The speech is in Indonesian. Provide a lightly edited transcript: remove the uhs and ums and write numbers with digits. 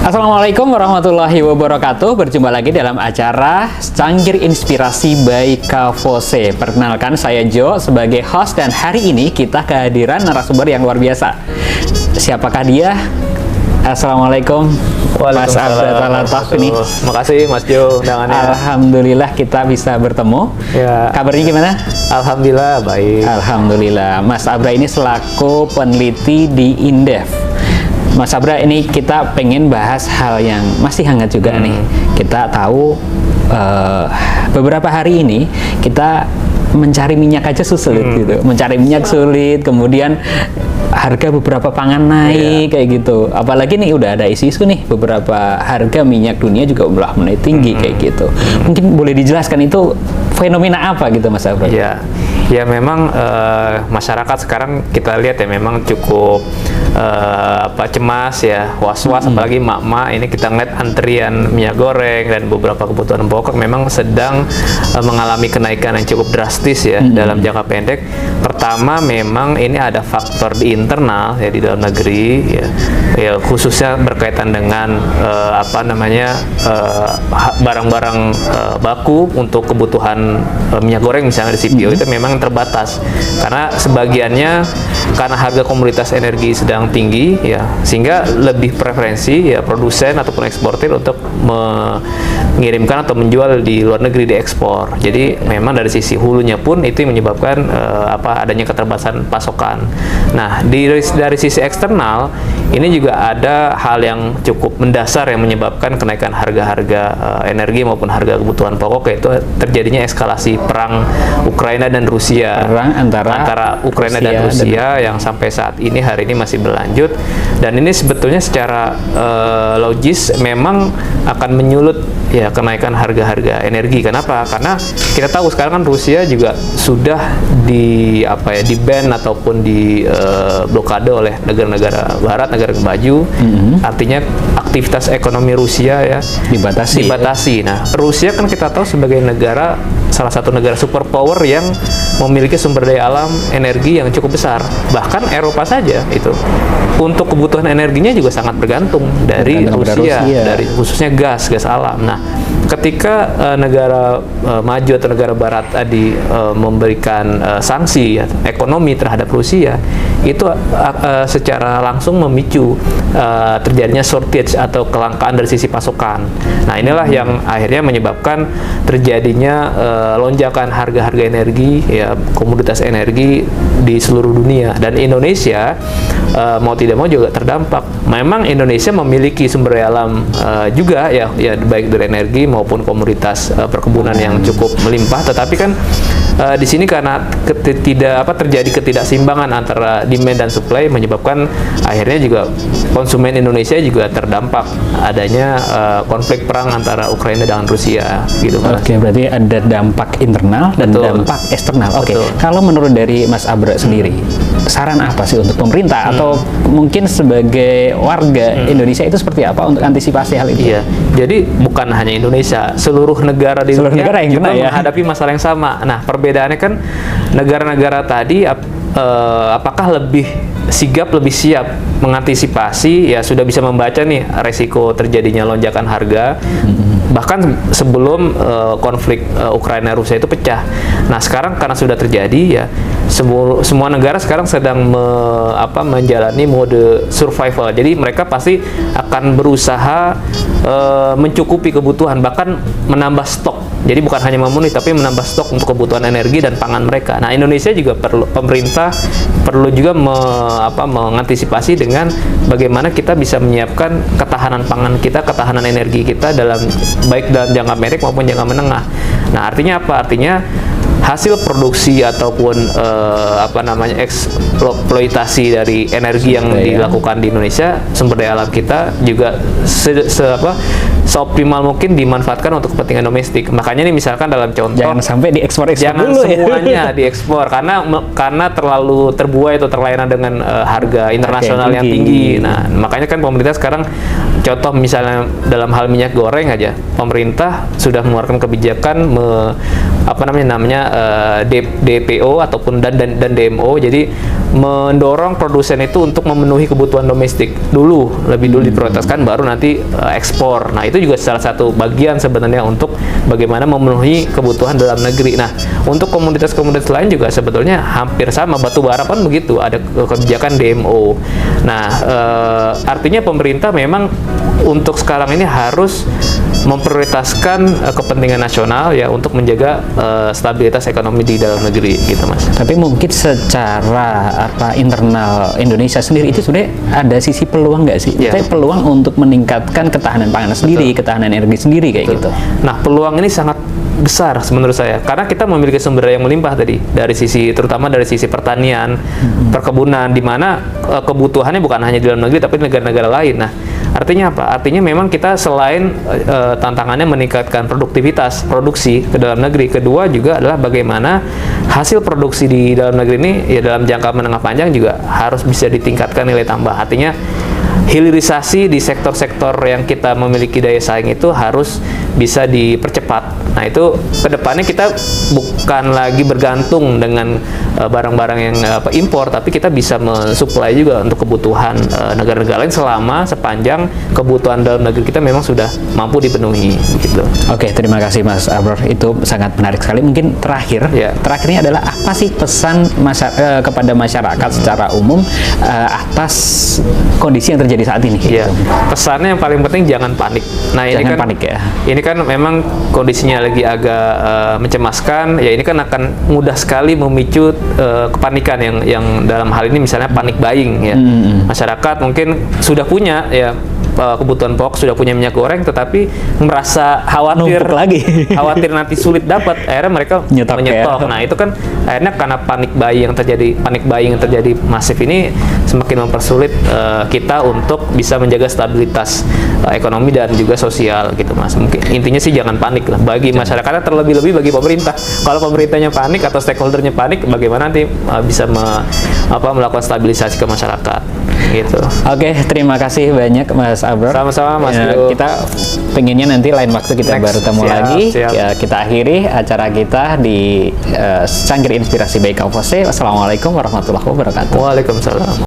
Assalamualaikum warahmatullahi wabarakatuh. Berjumpa lagi dalam acara Cangkir Inspirasi by Kavose. Perkenalkan, saya Jo sebagai host dan hari ini kita kehadiran narasumber yang luar biasa. Siapakah dia? Assalamualaikum Mas Abra Talataf ini. Makasih Mas Jo undangannya. Alhamdulillah kita bisa bertemu. Ya. Kabarnya gimana? Alhamdulillah baik. Alhamdulillah. Mas Abra ini selaku peneliti di Indef. Mas Abra, ini kita pengen bahas hal yang masih hangat juga nih. Kita tahu beberapa hari ini kita mencari minyak aja sulit gitu. Mencari minyak sulit, kemudian harga beberapa pangan naik kayak gitu. Apalagi nih udah ada isu-isu nih, beberapa harga minyak dunia juga udah mulai tinggi kayak gitu. Mungkin boleh dijelaskan itu fenomena apa gitu Mas Abra? Ya memang masyarakat sekarang kita lihat ya memang cukup cemas ya, was-was, apalagi emak-emak ini kita ngeliat antrian minyak goreng dan beberapa kebutuhan pokok memang sedang mengalami kenaikan yang cukup drastis ya dalam jangka pendek. Pertama memang ini ada faktor di internal ya di dalam negeri ya khususnya berkaitan dengan barang-barang baku untuk kebutuhan minyak goreng misalnya di CPO itu memang terbatas karena sebagiannya karena harga komoditas energi sedang tinggi ya sehingga lebih preferensi ya produsen ataupun eksportir untuk mengirimkan atau menjual di luar negeri diekspor. Jadi memang dari sisi hulunya pun itu yang menyebabkan adanya keterbatasan pasokan. Nah, dari sisi eksternal ini juga ada hal yang cukup mendasar yang menyebabkan kenaikan harga-harga energi maupun harga kebutuhan pokok, yaitu terjadinya eskalasi perang Ukraina dan Rusia. Perang antara Ukraina dan Rusia yang sampai saat ini hari ini masih berlanjut, dan ini sebetulnya secara logis memang akan menyulut ya kenaikan harga-harga energi. Kenapa? Karena kita tahu sekarang kan Rusia juga sudah di ban ataupun di blokade oleh negara-negara barat, negara maju. Artinya aktivitas ekonomi Rusia ya dibatasi. Nah, Rusia kan kita tahu sebagai salah satu negara superpower yang memiliki sumber daya alam energi yang cukup besar. Bahkan Eropa saja itu untuk kebutuhan energinya juga sangat bergantung dari Rusia, dari khususnya gas alam. Nah, ketika negara maju atau negara barat tadi memberikan sanksi ekonomi terhadap Rusia, itu secara langsung memicu terjadinya shortage atau kelangkaan dari sisi pasokan. Nah, inilah yang akhirnya menyebabkan terjadinya lonjakan harga-harga energi ya komoditas energi di seluruh dunia, dan Indonesia mau tidak mau juga terdampak. Memang Indonesia memiliki sumber daya alam juga ya baik dari energi maupun komoditas perkebunan yang cukup melimpah, tetapi kan di sini karena terjadi ketidakseimbangan antara demand dan supply menyebabkan akhirnya juga konsumen Indonesia juga terdampak adanya konflik perang antara Ukraina dengan Rusia gitu Mas. Oke, berarti ada dampak internal dan dampak eksternal. Oke. Kalau menurut dari Mas Abra sendiri, saran apa sih untuk pemerintah atau mungkin sebagai warga Indonesia itu seperti apa untuk antisipasi hal itu? Iya. Jadi bukan hanya Indonesia, seluruh negara di dunia yang juga menghadapi masalah yang sama. Nah, perbedaannya kan negara-negara tadi apakah lebih sigap, lebih siap mengantisipasi ya sudah bisa membaca nih resiko terjadinya lonjakan harga bahkan sebelum konflik Ukraina Rusia itu pecah. Nah, sekarang karena sudah terjadi ya semua negara sekarang sedang menjalani mode survival. Jadi mereka pasti akan berusaha mencukupi kebutuhan, bahkan menambah stok. Jadi bukan hanya memenuhi, tapi menambah stok untuk kebutuhan energi dan pangan mereka. Nah, Indonesia juga pemerintah perlu juga mengantisipasi dengan bagaimana kita bisa menyiapkan ketahanan pangan kita, ketahanan energi kita baik dalam jangka pendek maupun jangka menengah. Nah, artinya apa? Artinya hasil produksi ataupun eksploitasi dari energi yang dilakukan di Indonesia, sumber daya alam kita juga seoptimal mungkin dimanfaatkan untuk kepentingan domestik. Makanya nih misalkan dalam contoh, Jangan sampai diekspor-ekspor jangan dulu semuanya diekspor karena terlalu terbuai atau terlena dengan harga internasional yang tinggi. Nah, makanya kan pemerintah sekarang, contoh misalnya dalam hal minyak goreng aja, pemerintah sudah mengeluarkan kebijakan DPO ataupun dan DMO, jadi mendorong produsen itu untuk memenuhi kebutuhan domestik lebih dulu diprioritaskan, baru nanti ekspor. Nah, itu juga salah satu bagian sebenarnya untuk bagaimana memenuhi kebutuhan dalam negeri. Nah, untuk komoditas-komoditas lain juga sebetulnya hampir sama. Batu bara pun begitu, ada kebijakan DMO. Nah, artinya pemerintah memang untuk sekarang ini harus memprioritaskan kepentingan nasional ya untuk menjaga stabilitas ekonomi di dalam negeri gitu, Mas. Tapi mungkin secara internal Indonesia sendiri itu sebenarnya ada sisi peluang nggak sih? Kita peluang untuk meningkatkan ketahanan pangan sendiri, ketahanan energi sendiri kayak gitu. Nah, peluang ini sangat besar menurut saya karena kita memiliki sumber daya yang melimpah tadi, terutama dari sisi pertanian, perkebunan, di mana kebutuhannya bukan hanya di dalam negeri tapi di negara-negara lain. Nah, artinya apa? Artinya memang kita selain tantangannya meningkatkan produktivitas produksi ke dalam negeri, kedua juga adalah bagaimana hasil produksi di dalam negeri ini ya dalam jangka menengah panjang juga harus bisa ditingkatkan nilai tambah. Artinya hilirisasi di sektor-sektor yang kita memiliki daya saing itu harus bisa dipercepat. Nah, itu kedepannya kita bukan lagi bergantung dengan barang-barang yang impor, tapi kita bisa mensuplai juga untuk kebutuhan negara-negara lain sepanjang kebutuhan dalam negeri kita memang sudah mampu dipenuhi. Gitu. Oke, terima kasih Mas Abror. Itu sangat menarik sekali. Mungkin terakhirnya adalah apa sih pesan kepada masyarakat secara umum atas kondisi yang terjadi saat ini? Iya. Pesannya yang paling penting jangan panik. Nah, jangan panik ya. Ini kan memang kondisinya lagi agak mencemaskan. Ya, ini kan akan mudah sekali memicu kepanikan yang dalam hal ini misalnya panik buying ya. Masyarakat mungkin sudah punya ya kebutuhan pokok, sudah punya minyak goreng, tetapi merasa khawatir khawatir nanti sulit dapat, akhirnya mereka menyetok. Nah, itu kan akhirnya karena panik buying yang terjadi masif ini semakin mempersulit kita untuk bisa menjaga stabilitas ekonomi dan juga sosial gitu, Mas. Mungkin intinya sih jangan panik lah bagi masyarakatnya, terlebih-lebih bagi pemerintah. Kalau pemerintahnya panik atau stakeholdernya panik, bagaimana nanti bisa melakukan stabilisasi ke masyarakat gitu. Oke, terima kasih banyak Mas Abror. Sama-sama Mas. Kita pengennya nanti lain waktu kita baru temu lagi. Ya, kita akhiri acara kita di Cangkir Inspirasi by Kavose. Wassalamualaikum warahmatullahi wabarakatuh. Waalaikumsalam.